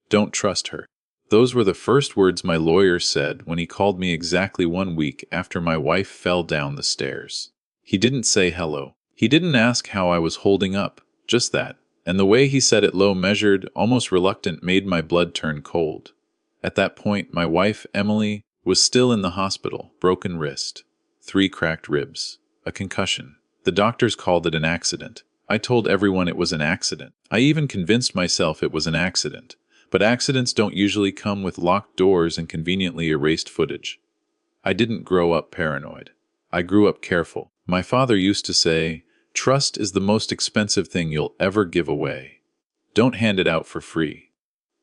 Don't trust her. Those were the first words my lawyer said when he called me exactly 1 week after my wife fell down the stairs. He didn't say hello. He didn't ask how I was holding up, just that. And the way he said it, low, measured, almost reluctant, made my blood turn cold. At that point, my wife, Emily, was still in the hospital, broken wrist, 3 cracked ribs, a concussion. The doctors called it an accident. I told everyone it was an accident. I even convinced myself it was an accident. But accidents don't usually come with locked doors and conveniently erased footage. I didn't grow up paranoid. I grew up careful. My father used to say, "Trust is the most expensive thing you'll ever give away. Don't hand it out for free."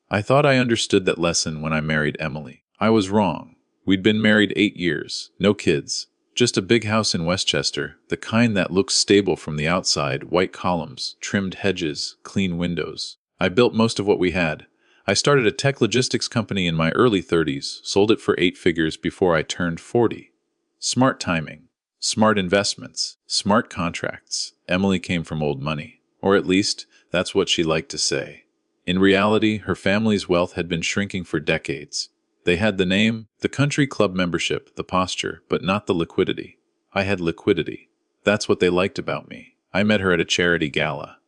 I thought I understood that lesson when I married Emily. I was wrong. We'd been married 8 years, no kids, just a big house in Westchester, the kind that looks stable from the outside, white columns, trimmed hedges, clean windows. I built most of what we had. I started a tech logistics company in my early 30s, sold it for 8 figures before I turned 40. Smart timing, smart investments, smart contracts. Emily came from old money, or at least, that's what she liked to say. In reality, her family's wealth had been shrinking for decades. They had the name, the country club membership, the posture, but not the liquidity. I had liquidity. That's what they liked about me. I met her at a charity gala.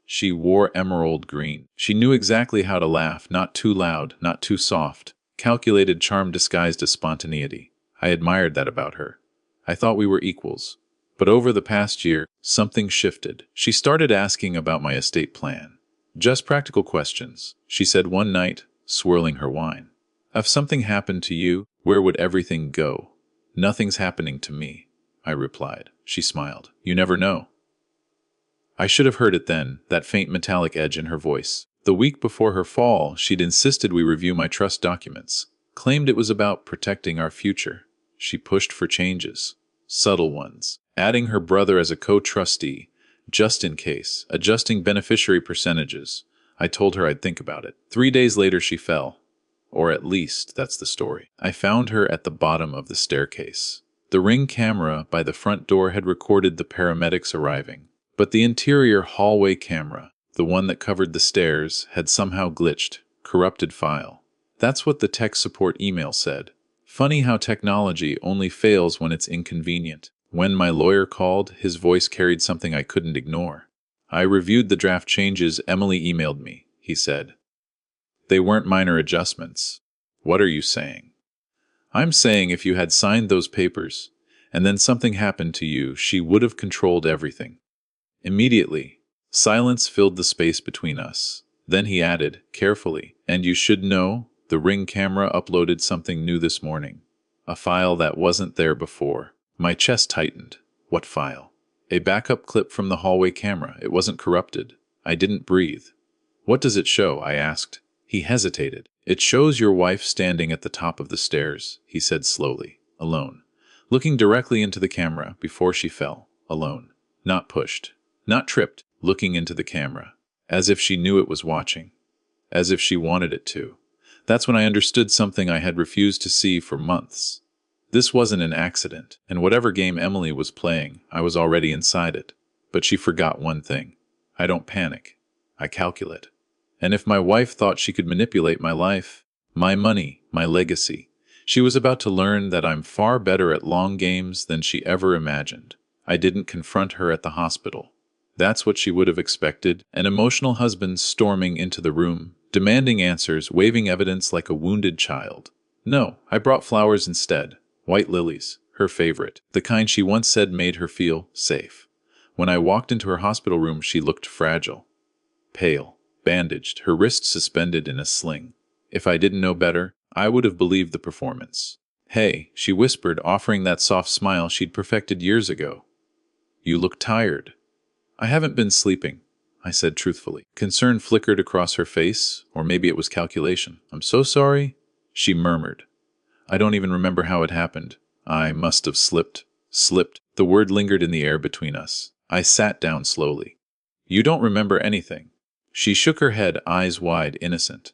She wore emerald green. She knew exactly how to laugh, not too loud, not too soft. Calculated charm disguised as spontaneity. I admired that about her. I thought we were equals. But over the past year, something shifted. She started asking about my estate plan. Just practical questions, she said one night, swirling her wine. If something happened to you, where would everything go? Nothing's happening to me, I replied. She smiled. You never know. I should have heard it then, that faint metallic edge in her voice. The week before her fall, she'd insisted we review my trust documents, claimed it was about protecting our future. She pushed for changes, subtle ones, adding her brother as a co-trustee, just in case, adjusting beneficiary percentages. I told her I'd think about it. 3 days later she fell. Or at least, that's the story. I found her at the bottom of the staircase. The Ring camera by the front door had recorded the paramedics arriving, but the interior hallway camera, the one that covered the stairs, had somehow glitched, corrupted file. That's what the tech support email said. Funny how technology only fails when it's inconvenient. When my lawyer called, his voice carried something I couldn't ignore. I reviewed the draft changes Emily emailed me, he said. They weren't minor adjustments. What are you saying? I'm saying if you had signed those papers, and then something happened to you, she would have controlled everything. Immediately, silence filled the space between us. Then he added, carefully, and you should know, the Ring camera uploaded something new this morning. A file that wasn't there before. My chest tightened. What file? A backup clip from the hallway camera. It wasn't corrupted. I didn't breathe. What does it show? I asked. He hesitated. It shows your wife standing at the top of the stairs, he said slowly, alone, looking directly into the camera before she fell, alone, not pushed, not tripped, looking into the camera, as if she knew it was watching, as if she wanted it to. That's when I understood something I had refused to see for months. This wasn't an accident, and whatever game Emily was playing, I was already inside it. But she forgot one thing. I don't panic. I calculate. And if my wife thought she could manipulate my life, my money, my legacy, she was about to learn that I'm far better at long games than she ever imagined. I didn't confront her at the hospital. That's what she would have expected, an emotional husband storming into the room, demanding answers, waving evidence like a wounded child. No, I brought flowers instead, white lilies, her favorite, the kind she once said made her feel safe. When I walked into her hospital room, she looked fragile, pale, bandaged, her wrists suspended in a sling. If I didn't know better, I would have believed the performance. Hey, she whispered, offering that soft smile she'd perfected years ago. You look tired. I haven't been sleeping, I said truthfully. Concern flickered across her face, or maybe it was calculation. I'm so sorry, she murmured. I don't even remember how it happened. I must have slipped. Slipped. The word lingered in the air between us. I sat down slowly. You don't remember anything. She shook her head, eyes wide, innocent.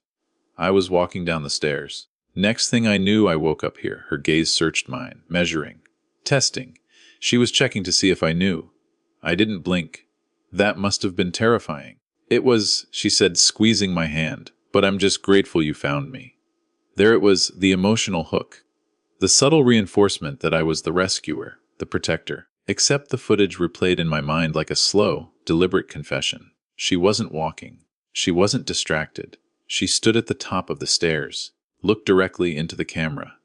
I was walking down the stairs. Next thing I knew, I woke up here. Her gaze searched mine, measuring, testing. She was checking to see if I knew. I didn't blink. That must have been terrifying. It was, she said, squeezing my hand. But I'm just grateful you found me. There it was, the emotional hook. The subtle reinforcement that I was the rescuer, the protector. Except the footage replayed in my mind like a slow, deliberate confession. She wasn't walking. She wasn't distracted. She stood at the top of the stairs, looked directly into the camera.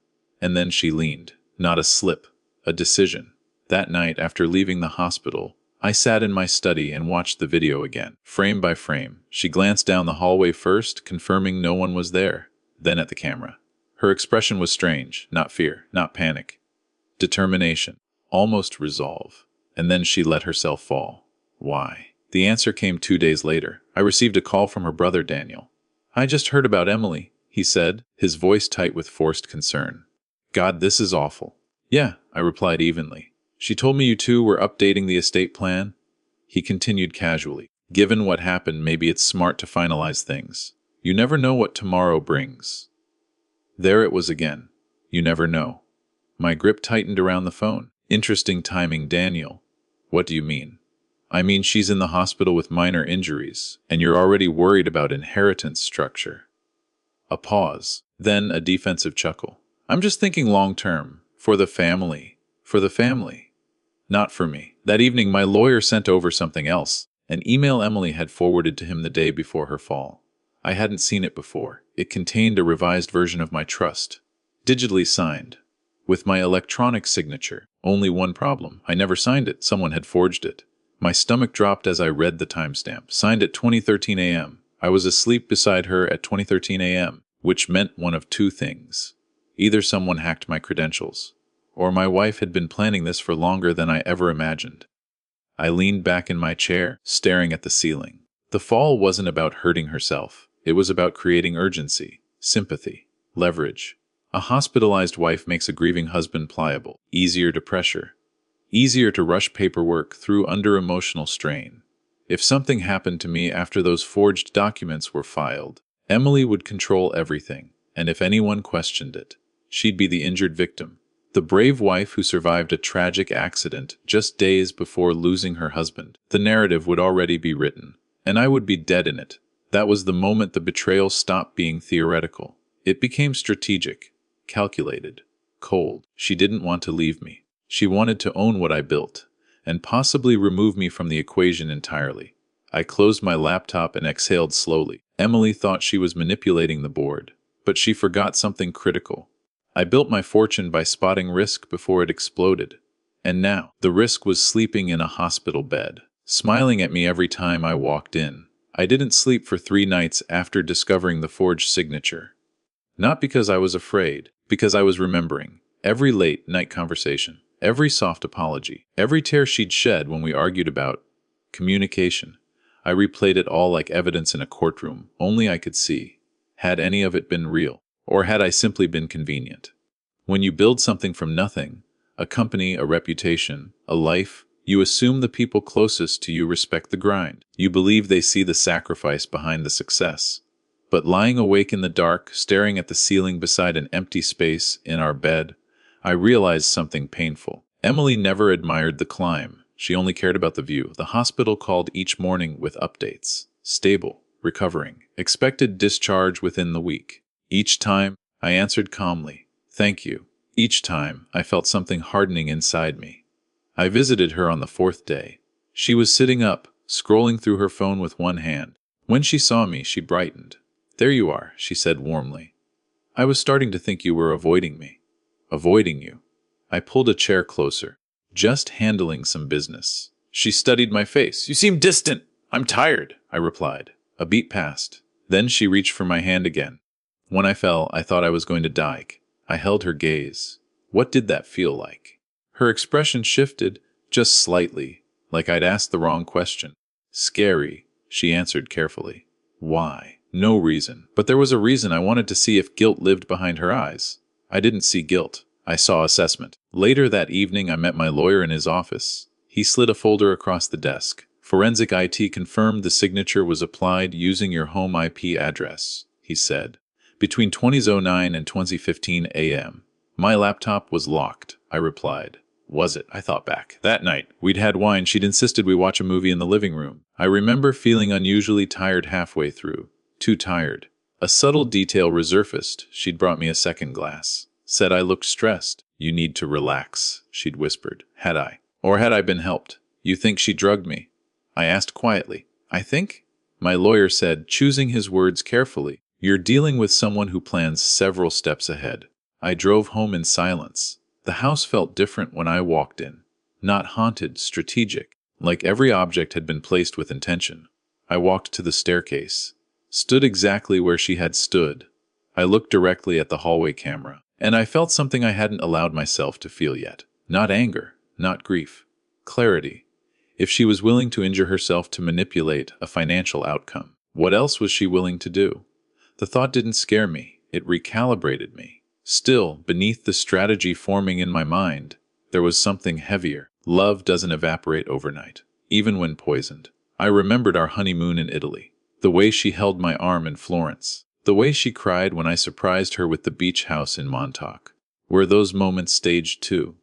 And then she leaned. Not a slip, a decision. That night, after leaving the hospital, I sat in my study and watched the video again, frame by frame. She glanced down the hallway first, confirming no one was there, then at the camera. Her expression was strange, not fear, not panic. Determination, almost resolve. And then she let herself fall. Why? The answer came 2 days later. I received a call from her brother Daniel. "I just heard about Emily," he said, his voice tight with forced concern. "God, this is awful." "Yeah," I replied evenly. "She told me you two were updating the estate plan." He continued casually. "Given what happened, maybe it's smart to finalize things. You never know what tomorrow brings." There it was again. You never know. My grip tightened around the phone. "Interesting timing, Daniel." "What do you mean?" "I mean she's in the hospital with minor injuries, and you're already worried about inheritance structure." A pause, then a defensive chuckle. "I'm just thinking long term. For the family. For the family. Not for me." That evening, my lawyer sent over something else, an email Emily had forwarded to him the day before her fall. I hadn't seen it before. It contained a revised version of my trust, digitally signed, with my electronic signature. Only one problem. I never signed it. Someone had forged it. My stomach dropped as I read the timestamp. Signed at 20:13 a.m. I was asleep beside her at 20:13 a.m., which meant one of two things. Either someone hacked my credentials, or my wife had been planning this for longer than I ever imagined. I leaned back in my chair, staring at the ceiling. The fall wasn't about hurting herself. It was about creating urgency, sympathy, leverage. A hospitalized wife makes a grieving husband pliable, easier to pressure, easier to rush paperwork through under emotional strain. If something happened to me after those forged documents were filed, Emily would control everything, and if anyone questioned it, she'd be the injured victim. The brave wife who survived a tragic accident just days before losing her husband. The narrative would already be written, and I would be dead in it. That was the moment the betrayal stopped being theoretical. It became strategic, calculated, cold. She didn't want to leave me. She wanted to own what I built, and possibly remove me from the equation entirely. I closed my laptop and exhaled slowly. Emily thought she was manipulating the board, but she forgot something critical. I built my fortune by spotting risk before it exploded. And now, the risk was sleeping in a hospital bed, smiling at me every time I walked in. I didn't sleep for 3 nights after discovering the forged signature. Not because I was afraid, because I was remembering. Every late-night conversation, every soft apology, every tear she'd shed when we argued about communication. I replayed it all like evidence in a courtroom, only I could see. Had any of it been real? Or had I simply been convenient? When you build something from nothing, a company, a reputation, a life, you assume the people closest to you respect the grind. You believe they see the sacrifice behind the success. But lying awake in the dark, staring at the ceiling beside an empty space in our bed, I realized something painful. Emily never admired the climb. She only cared about the view. The hospital called each morning with updates. Stable, recovering, expected discharge within the week. Each time, I answered calmly, "Thank you." Each time, I felt something hardening inside me. I visited her on the 4th day. She was sitting up, scrolling through her phone with one hand. When she saw me, she brightened. "There you are," she said warmly. "I was starting to think you were avoiding me." "Avoiding you?" I pulled a chair closer. "Just handling some business." She studied my face. "You seem distant." "I'm tired," I replied. A beat passed. Then she reached for my hand again. When I fell, I thought I was going to die. I held her gaze. What did that feel like? Her expression shifted, just slightly, like I'd asked the wrong question. "Scary," she answered carefully. "Why?" "No reason. But there was a reason. I wanted to see if guilt lived behind her eyes." I didn't see guilt. I saw assessment. Later that evening, I met my lawyer in his office. He slid a folder across the desk. "Forensic IT confirmed the signature was applied using your home IP address," he said. "Between 20:09 and 20:15 a.m. My laptop was locked," I replied. "Was it?" I thought back. That night, we'd had wine. She'd insisted we watch a movie in the living room. I remember feeling unusually tired halfway through. Too tired. A subtle detail resurfaced. She'd brought me a second glass. Said I looked stressed. You need to relax, she'd whispered. Had I? Or had I been helped? You think she drugged me? I asked quietly. I think? My lawyer said, choosing his words carefully. You're dealing with someone who plans several steps ahead. I drove home in silence. The house felt different when I walked in. Not haunted, strategic, like every object had been placed with intention. I walked to the staircase, stood exactly where she had stood. I looked directly at the hallway camera, and I felt something I hadn't allowed myself to feel yet. Not anger, not grief. Clarity. If she was willing to injure herself to manipulate a financial outcome, what else was she willing to do? The thought didn't scare me. It recalibrated me. Still, beneath the strategy forming in my mind, there was something heavier. Love doesn't evaporate overnight, even when poisoned. I remembered our honeymoon in Italy, the way she held my arm in Florence, the way she cried when I surprised her with the beach house in Montauk. Were those moments staged too?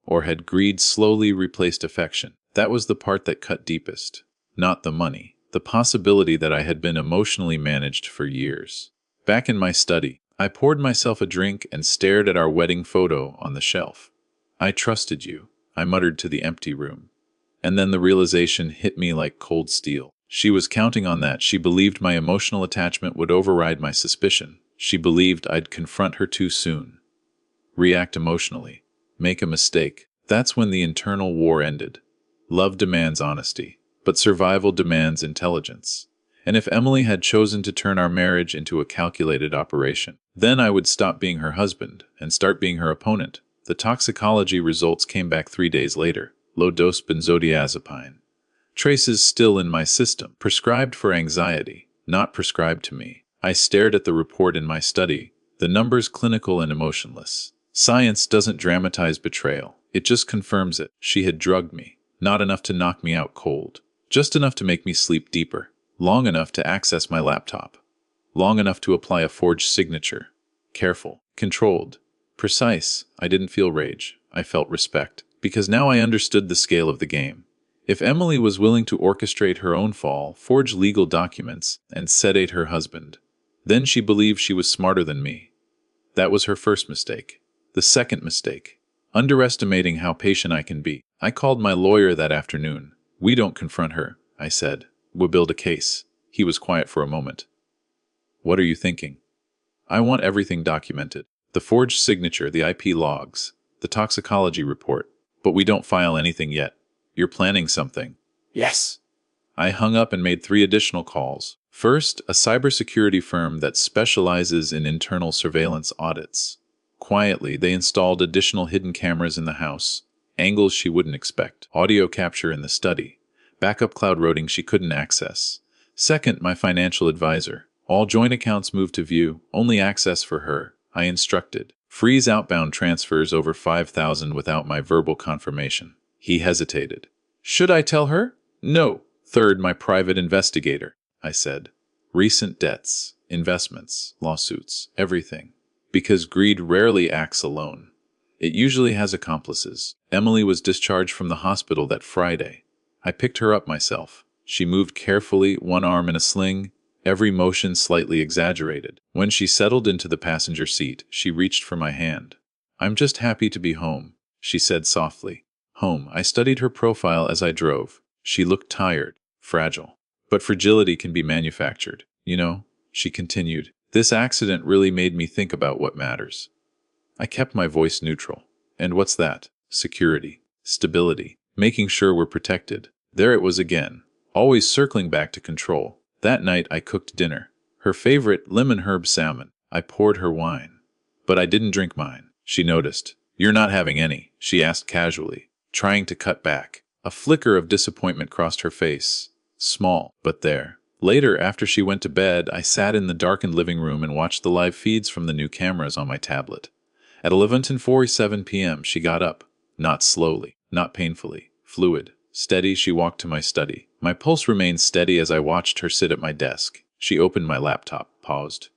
Or had greed slowly replaced affection? That was the part that cut deepest. Not the money, the possibility that I had been emotionally managed for years. Back in my study, I poured myself a drink and stared at our wedding photo on the shelf. I trusted you, I muttered to the empty room. And then the realization hit me like cold steel. She was counting on that. She believed my emotional attachment would override my suspicion. She believed I'd confront her too soon. React emotionally. Make a mistake. That's when the internal war ended. Love demands honesty, but survival demands intelligence. And if Emily had chosen to turn our marriage into a calculated operation, then I would stop being her husband and start being her opponent. The toxicology results came back 3 days later. Low-dose benzodiazepine. Traces still in my system. Prescribed for anxiety, not prescribed to me. I stared at the report in my study. The numbers clinical and emotionless. Science doesn't dramatize betrayal. It just confirms it. She had drugged me. Not enough to knock me out cold. Just enough to make me sleep deeper. Long enough to access my laptop. Long enough to apply a forged signature. Careful. Controlled. Precise. I didn't feel rage. I felt respect. Because now I understood the scale of the game. If Emily was willing to orchestrate her own fall, forge legal documents, and sedate her husband, then she believed she was smarter than me. That was her first mistake. The second mistake. Underestimating how patient I can be. I called my lawyer that afternoon. We don't confront her, I said. We'll build a case. He was quiet for a moment. What are you thinking? I want everything documented. The forged signature, the IP logs, the toxicology report. But we don't file anything yet. You're planning something. Yes. I hung up and made 3 additional calls. First, a cybersecurity firm that specializes in internal surveillance audits. Quietly, they installed additional hidden cameras in the house, angles she wouldn't expect, audio capture in the study, backup cloud routing she couldn't access. Second, my financial advisor. All joint accounts moved to view, only access for her. I instructed. Freeze outbound transfers over 5,000 without my verbal confirmation. He hesitated. Should I tell her? No. Third, my private investigator, I said. Recent debts, investments, lawsuits, everything. Because greed rarely acts alone. It usually has accomplices. Emily was discharged from the hospital that Friday. I picked her up myself. She moved carefully, one arm in a sling, every motion slightly exaggerated. When she settled into the passenger seat, she reached for my hand. I'm just happy to be home, she said softly. Home. I studied her profile as I drove. She looked tired, fragile. But fragility can be manufactured. You know, she continued. This accident really made me think about what matters. I kept my voice neutral. And what's that? Security. Stability. Making sure we're protected. There it was again. Always circling back to control. That night I cooked dinner. Her favorite lemon herb salmon. I poured her wine. But I didn't drink mine. She noticed. You're not having any, she asked casually, trying to cut back. A flicker of disappointment crossed her face. Small, but there. Later, after she went to bed, I sat in the darkened living room and watched the live feeds from the new cameras on my tablet. At 11:47 p.m., she got up. Not slowly, not painfully. Fluid. Steady, she walked to my study. My pulse remained steady as I watched her sit at my desk. She opened my laptop, paused,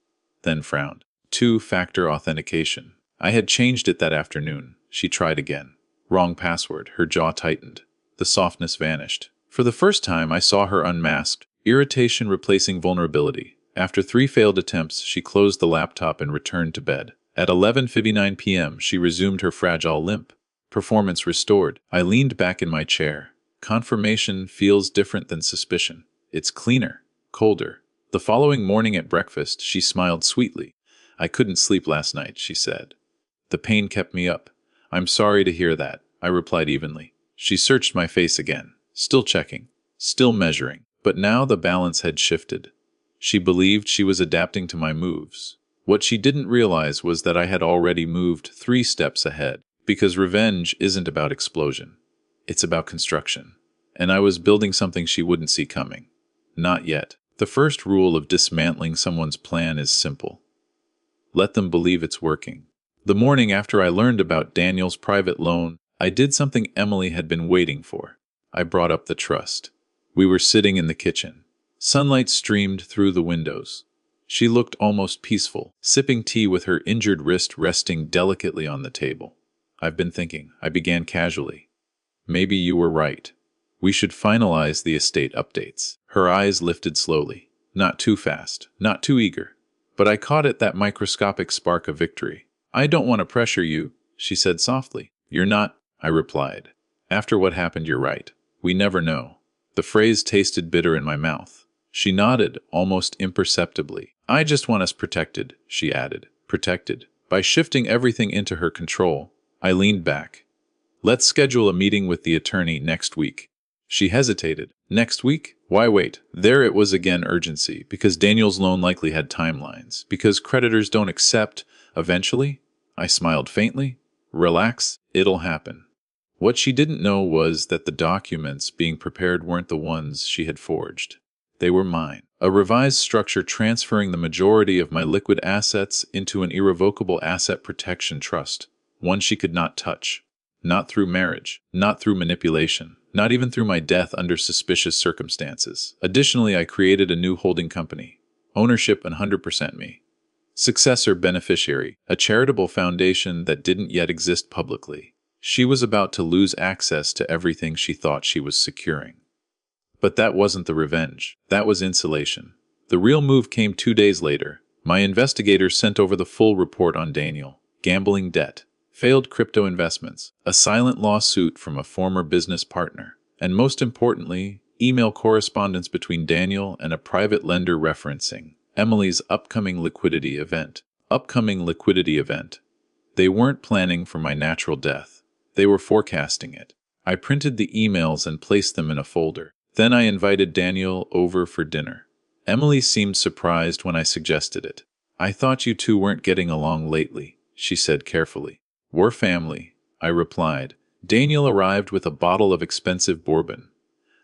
then frowned. 2-factor authentication. I had changed it that afternoon. She tried again. Wrong password. Her jaw tightened. The softness vanished. For the first time, I saw her unmasked, irritation replacing vulnerability. After 3 failed attempts, she closed the laptop and returned to bed. At 11:59 p.m., she resumed her fragile limp. Performance restored. I leaned back in my chair. Confirmation feels different than suspicion. It's cleaner, colder. The following morning at breakfast, she smiled sweetly. "I couldn't sleep last night," she said. "The pain kept me up." "I'm sorry to hear that," I replied evenly. She searched my face again, still checking, still measuring. But now the balance had shifted. She believed she was adapting to my moves. What she didn't realize was that I had already moved 3 steps ahead. Because revenge isn't about explosion. It's about construction. And I was building something she wouldn't see coming. Not yet. The first rule of dismantling someone's plan is simple. Let them believe it's working. The morning after I learned about Daniel's private loan, I did something Emily had been waiting for. I brought up the trust. We were sitting in the kitchen. Sunlight streamed through the windows. She looked almost peaceful, sipping tea with her injured wrist resting delicately on the table. "I've been thinking," I began casually. "Maybe you were right. We should finalize the estate updates." Her eyes lifted slowly. Not too fast, not too eager. But I caught at that microscopic spark of victory. "I don't want to pressure you," she said softly. "You're not," I replied. "After what happened, you're right. We never know." The phrase tasted bitter in my mouth. She nodded, almost imperceptibly. "I just want us protected," she added. Protected. By shifting everything into her control, I leaned back. "Let's schedule a meeting with the attorney next week." She hesitated. "Next week? Why wait?" There it was again, urgency. Because Daniel's loan likely had timelines. Because creditors don't accept. Eventually? I smiled faintly. "Relax, it'll happen." What she didn't know was that the documents being prepared weren't the ones she had forged. They were mine. A revised structure transferring the majority of my liquid assets into an irrevocable asset protection trust. One she could not touch. Not through marriage. Not through manipulation. Not even through my death under suspicious circumstances. Additionally, I created a new holding company. Ownership 100% me. Successor beneficiary. A charitable foundation that didn't yet exist publicly. She was about to lose access to everything she thought she was securing. But that wasn't the revenge. That was insulation. The real move came 2 days later. My investigators sent over the full report on Daniel. Gambling debt. Failed crypto investments. A silent lawsuit from a former business partner. And most importantly, email correspondence between Daniel and a private lender referencing Emily's upcoming liquidity event. Upcoming liquidity event. They weren't planning for my natural death. They were forecasting it. I printed the emails and placed them in a folder. Then I invited Daniel over for dinner. Emily seemed surprised when I suggested it. "I thought you two weren't getting along lately," she said carefully. "We're family," I replied. Daniel arrived with a bottle of expensive bourbon.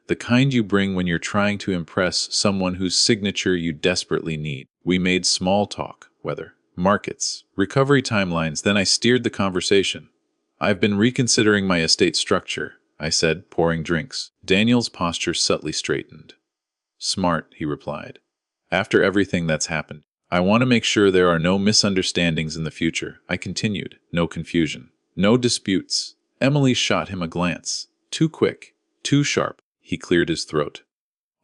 The kind you bring when you're trying to impress someone whose signature you desperately need. We made small talk, weather, markets, recovery timelines, then I steered the conversation. "I've been reconsidering my estate structure," I said, pouring drinks. Daniel's posture subtly straightened. "Smart," he replied. "After everything that's happened, I want to make sure there are no misunderstandings in the future," I continued. "No confusion. No disputes." Emily shot him a glance. Too quick. Too sharp. He cleared his throat.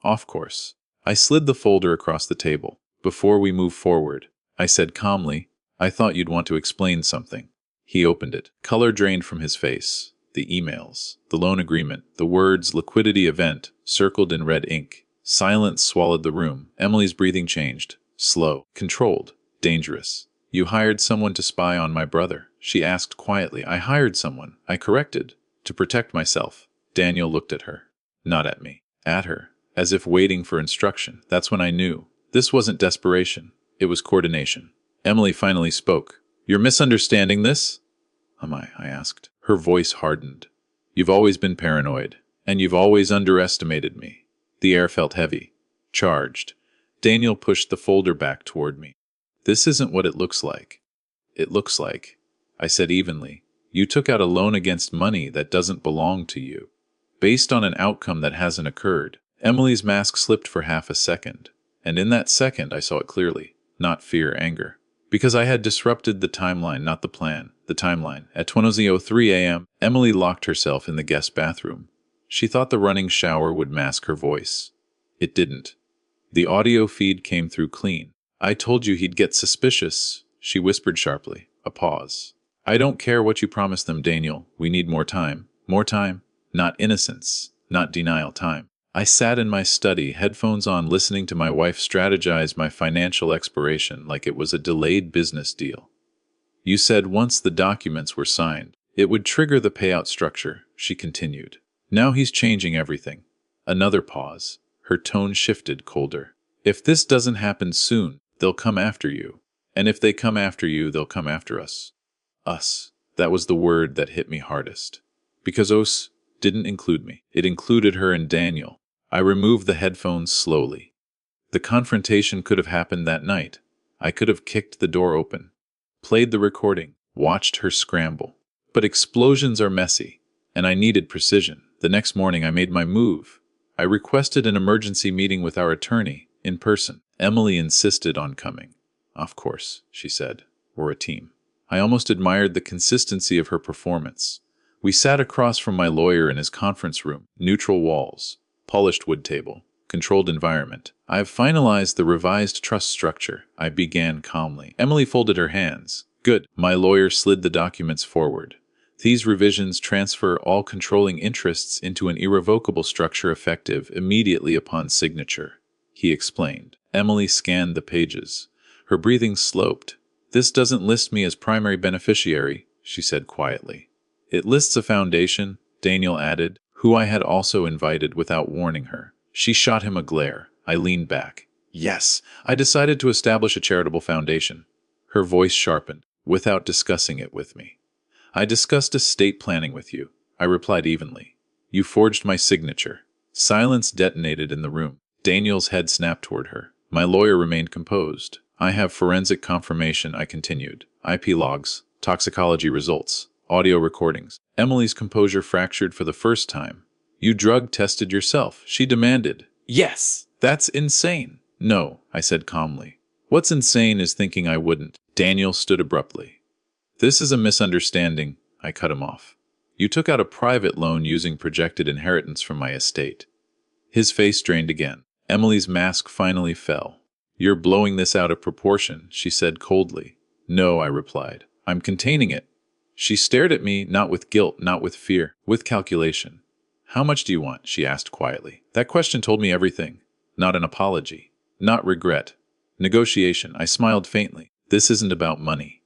"Of course." I slid the folder across the table. "Before we move forward," I said calmly, "I thought you'd want to explain something." He opened it. Color drained from his face. The emails, the loan agreement, the words liquidity event circled in red ink. Silence swallowed the room. Emily's breathing changed. Slow, controlled, dangerous. "You hired someone to spy on my brother?" she asked quietly. "I hired someone," I corrected, "to protect myself." Daniel looked at her. Not at me. At her. As if waiting for instruction. That's when I knew. This wasn't desperation. It was coordination. Emily finally spoke. "You're misunderstanding this?" "Am I?" I asked. Her voice hardened. "You've always been paranoid, and you've always underestimated me." The air felt heavy. Charged. Daniel pushed the folder back toward me. "This isn't what it looks like." "It looks like," I said evenly, "you took out a loan against money that doesn't belong to you. Based on an outcome that hasn't occurred." Emily's mask slipped for half a second, and in that second I saw it clearly. Not fear, anger. Because I had disrupted the timeline, not the plan. The timeline. At 20:03 a.m., Emily locked herself in the guest bathroom. She thought the running shower would mask her voice. It didn't. The audio feed came through clean. "I told you he'd get suspicious," she whispered sharply. A pause. "I don't care what you promised them, Daniel. We need more time. More time? Not innocence. Not denial time." I sat in my study, headphones on, listening to my wife strategize my financial expiration like it was a delayed business deal. "You said once the documents were signed, it would trigger the payout structure," she continued. "Now he's changing everything." Another pause. Her tone shifted, colder. "If this doesn't happen soon, they'll come after you. And if they come after you, they'll come after us." Us. That was the word that hit me hardest. Because us didn't include me. It included her and Daniel. I removed the headphones slowly. The confrontation could have happened that night. I could have kicked the door open, played the recording, watched her scramble. But explosions are messy, and I needed precision. The next morning I made my move. I requested an emergency meeting with our attorney, in person. Emily insisted on coming. "Of course," she said. "We're a team." I almost admired the consistency of her performance. We sat across from my lawyer in his conference room, neutral walls, polished wood table, controlled environment. "I have finalized the revised trust structure," I began calmly. Emily folded her hands. "Good." My lawyer slid the documents forward. "These revisions transfer all controlling interests into an irrevocable structure effective immediately upon signature," he explained. Emily scanned the pages. Her breathing sloped. "This doesn't list me as primary beneficiary," she said quietly. "It lists a foundation," Daniel added, who I had also invited without warning her. She shot him a glare. I leaned back. "Yes, I decided to establish a charitable foundation." Her voice sharpened, "without discussing it with me." "I discussed estate planning with you," I replied evenly. "You forged my signature." Silence detonated in the room. Daniel's head snapped toward her. My lawyer remained composed. "I have forensic confirmation," I continued. "IP logs, toxicology results, audio recordings." Emily's composure fractured for the first time. "You drug tested yourself," she demanded. "Yes." "That's insane." "No," I said calmly. "What's insane is thinking I wouldn't." Daniel stood abruptly. "This is a misunderstanding," I cut him off. "You took out a private loan using projected inheritance from my estate." His face strained again. Emily's mask finally fell. "You're blowing this out of proportion," she said coldly. "No," I replied. "I'm containing it." She stared at me, not with guilt, not with fear, with calculation. "How much do you want?" she asked quietly. That question told me everything. Not an apology. Not regret. Negotiation. I smiled faintly. "This isn't about money."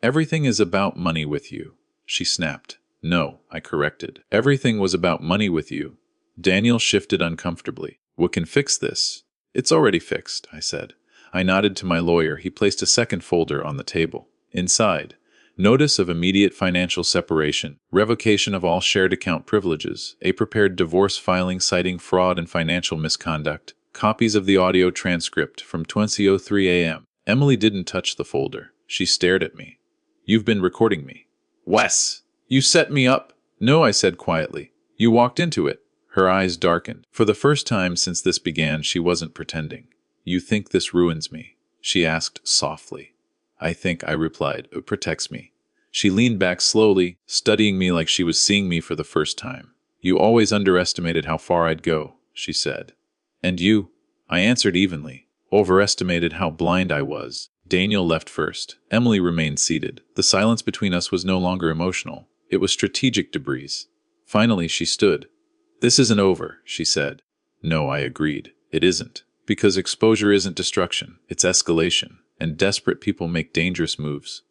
"Everything is about money with you," she snapped. "No," I corrected. "Everything was about money with you." Daniel shifted uncomfortably. "What can fix this?" "It's already fixed," I said. I nodded to my lawyer. He placed a second folder on the table. Inside, notice of immediate financial separation, revocation of all shared account privileges, a prepared divorce filing citing fraud and financial misconduct, copies of the audio transcript from 20:03 a.m. Emily didn't touch the folder. She stared at me. "You've been recording me." "Wes, you set me up." "No," I said quietly. "You walked into it." Her eyes darkened. For the first time since this began, she wasn't pretending. "You think this ruins me?" she asked softly. "I think," I replied, "it protects me." She leaned back slowly, studying me like she was seeing me for the first time. "You always underestimated how far I'd go," she said. "And you," I answered evenly, "overestimated how blind I was." Daniel left first. Emily remained seated. The silence between us was no longer emotional. It was strategic debris. Finally, she stood. "This isn't over," she said. No, I agreed. It isn't. Because exposure isn't destruction, it's escalation, and desperate people make dangerous moves.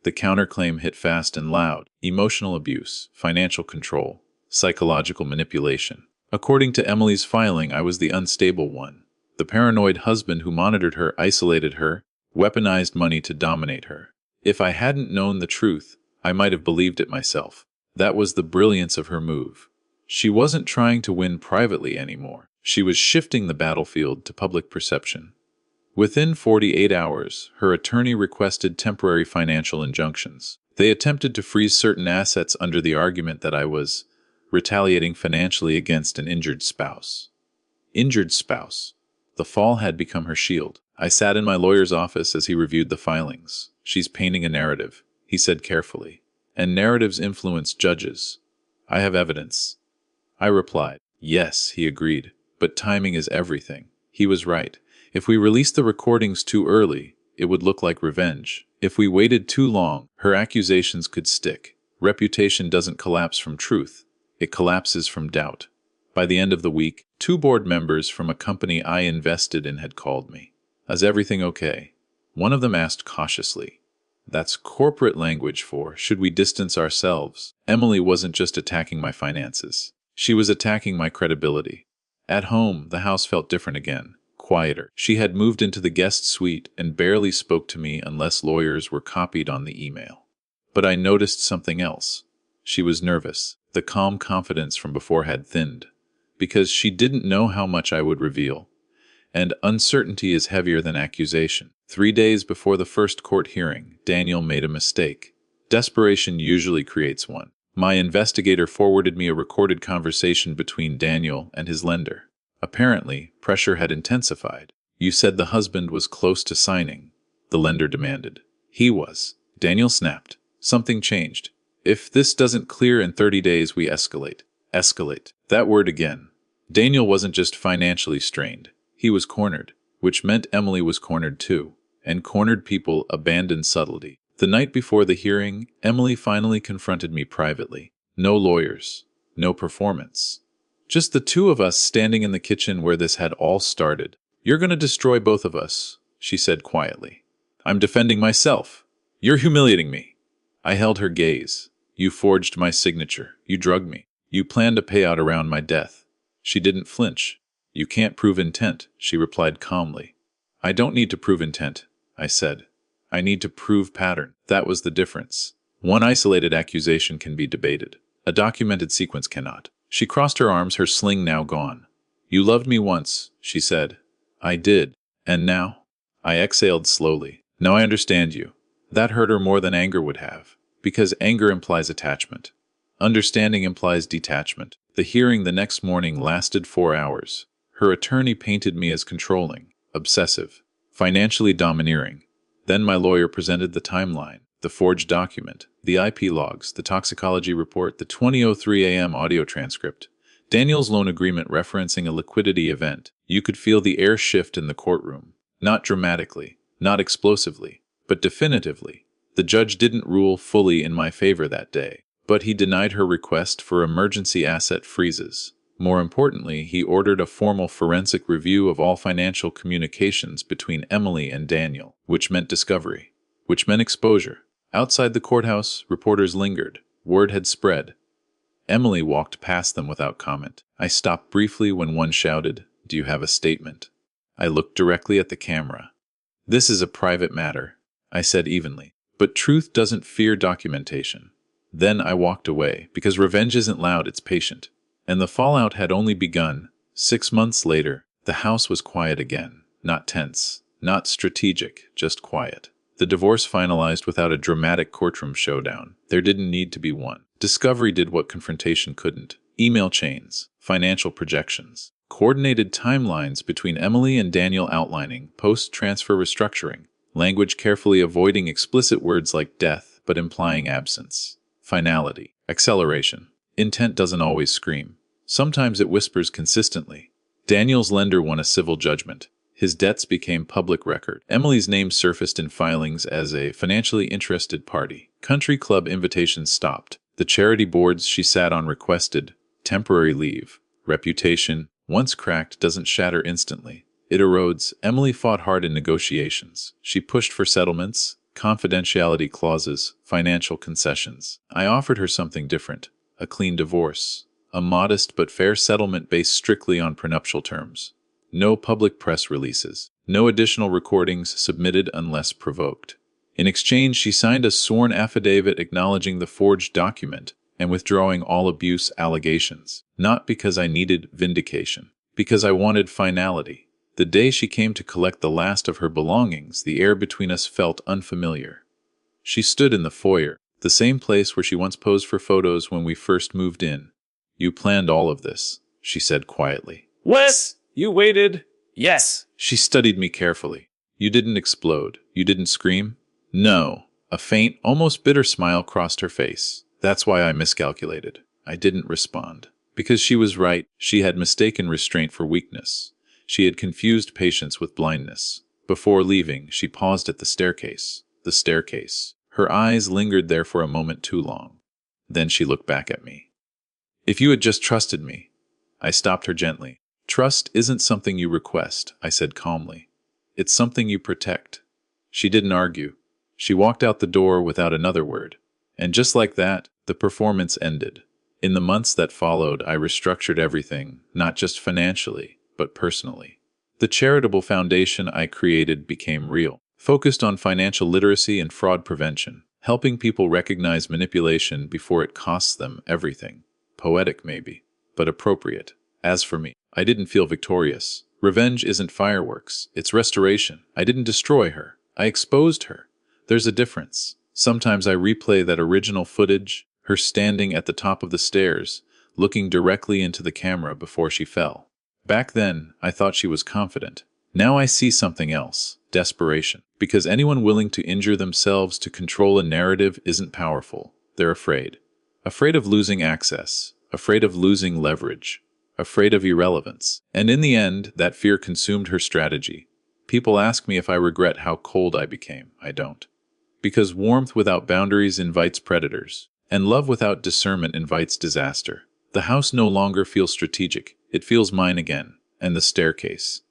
The counterclaim hit fast and loud: emotional abuse, financial control, psychological manipulation. According to Emily's filing, I was the unstable one. The paranoid husband who monitored her, isolated her, weaponized money to dominate her. If I hadn't known the truth, I might have believed it myself. That was the brilliance of her move. She wasn't trying to win privately anymore. She was shifting the battlefield to public perception. Within 48 hours, her attorney requested temporary financial injunctions. They attempted to freeze certain assets under the argument that I was retaliating financially against an injured spouse. Injured spouse. The fall had become her shield. I sat in my lawyer's office as he reviewed the filings. "She's painting a narrative," he said carefully. "And narratives influence judges. I have evidence." I replied. "Yes," he agreed. "But timing is everything." He was right. If we released the recordings too early, it would look like revenge. If we waited too long, her accusations could stick. Reputation doesn't collapse from truth. It collapses from doubt. By the end of the week, 2 board members from a company I invested in had called me. Is everything okay? One of them asked cautiously. That's corporate language for, should we distance ourselves? Emily wasn't just attacking my finances. She was attacking my credibility. At home, the house felt different again, quieter. She had moved into the guest suite and barely spoke to me unless lawyers were copied on the email. But I noticed something else. She was nervous. The calm confidence from before had thinned. Because she didn't know how much I would reveal. And uncertainty is heavier than accusation. 3 days before the first court hearing, Daniel made a mistake. Desperation usually creates one. My investigator forwarded me a recorded conversation between Daniel and his lender. Apparently, pressure had intensified. You said the husband was close to signing, the lender demanded. He was. Daniel snapped. Something changed. If this doesn't clear in 30 days, we escalate. Escalate. That word again. Daniel wasn't just financially strained. He was cornered, which meant Emily was cornered too. And cornered people abandon subtlety. The night before the hearing, Emily finally confronted me privately. No lawyers. No performance. Just the 2 of us standing in the kitchen where this had all started. You're going to destroy both of us, she said quietly. I'm defending myself. You're humiliating me. I held her gaze. You forged my signature. You drugged me. You planned a payout around my death. She didn't flinch. You can't prove intent, she replied calmly. I don't need to prove intent, I said. I need to prove pattern. That was the difference. One isolated accusation can be debated. A documented sequence cannot. She crossed her arms, her sling now gone. You loved me once, she said. I did. And now? I exhaled slowly. Now I understand you. That hurt her more than anger would have. Because anger implies attachment. Understanding implies detachment. The hearing the next morning lasted 4 hours. Her attorney painted me as controlling, obsessive, financially domineering. Then my lawyer presented the timeline, the forged document, the IP logs, the toxicology report, the 20:03 a.m. audio transcript, Daniel's loan agreement referencing a liquidity event. You could feel the air shift in the courtroom. Not dramatically, not explosively, but definitively. The judge didn't rule fully in my favor that day, but he denied her request for emergency asset freezes. More importantly, he ordered a formal forensic review of all financial communications between Emily and Daniel, which meant discovery, which meant exposure. Outside the courthouse, reporters lingered. Word had spread. Emily walked past them without comment. I stopped briefly when one shouted, "Do you have a statement?" I looked directly at the camera. "This is a private matter," I said evenly. But truth doesn't fear documentation. Then I walked away, because revenge isn't loud, it's patient. And the fallout had only begun. 6 months later, the house was quiet again. Not tense, not strategic, just quiet. The divorce finalized without a dramatic courtroom showdown. There didn't need to be one. Discovery did what confrontation couldn't. Email chains, financial projections, coordinated timelines between Emily and Daniel outlining post-transfer restructuring, language carefully avoiding explicit words like death but implying absence, finality, acceleration. Intent doesn't always scream. Sometimes it whispers consistently. Daniel's lender won a civil judgment. His debts became public record. Emily's name surfaced in filings as a financially interested party. Country club invitations stopped. The charity boards she sat on requested temporary leave. Reputation, once cracked, doesn't shatter instantly. It erodes. Emily fought hard in negotiations. She pushed for settlements, confidentiality clauses, financial concessions. I offered her something different. A clean divorce. A modest but fair settlement based strictly on prenuptial terms. No public press releases. No additional recordings submitted unless provoked. In exchange, she signed a sworn affidavit acknowledging the forged document and withdrawing all abuse allegations. Not because I needed vindication. Because I wanted finality. The day she came to collect the last of her belongings, the air between us felt unfamiliar. She stood in the foyer, the same place where she once posed for photos when we first moved in. "You planned all of this," she said quietly. Wes, You waited. yes. She studied me carefully. You didn't explode. You didn't scream? No. A faint, almost bitter smile crossed her face. That's why I miscalculated. I didn't respond. Because she was right. She had mistaken restraint for weakness. She had confused patience with blindness. Before leaving, she paused at the staircase. The staircase. Her eyes lingered there for a moment too long. Then she looked back at me. "If you had just trusted me." I stopped her gently. "Trust isn't something you request," I said calmly. "It's something you protect." She didn't argue. She walked out the door without another word. And just like that, the performance ended. In the months that followed, I restructured everything, not just financially, but personally. The charitable foundation I created became real, focused on financial literacy and fraud prevention, helping people recognize manipulation before it costs them everything. Poetic, maybe, but appropriate. As for me, I didn't feel victorious. Revenge isn't fireworks, it's restoration. I didn't destroy her. I exposed her. There's a difference. Sometimes I replay that original footage, her standing at the top of the stairs, looking directly into the camera before she fell. Back then, I thought she was confident. Now I see something else: desperation. Because anyone willing to injure themselves to control a narrative isn't powerful. They're afraid. Afraid of losing access. Afraid of losing leverage. Afraid of irrelevance. And in the end, that fear consumed her strategy. People ask me if I regret how cold I became. I don't. Because warmth without boundaries invites predators, and love without discernment invites disaster. The house no longer feels strategic. It feels mine again. And the staircase.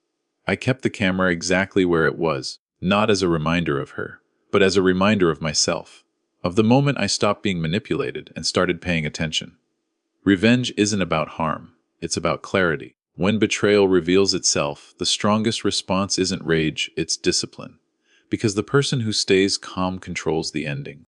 I kept the camera exactly where it was, not as a reminder of her, but as a reminder of myself, of the moment I stopped being manipulated and started paying attention. Revenge isn't about harm. It's about clarity. When betrayal reveals itself, the strongest response isn't rage, it's discipline. Because the person who stays calm controls the ending.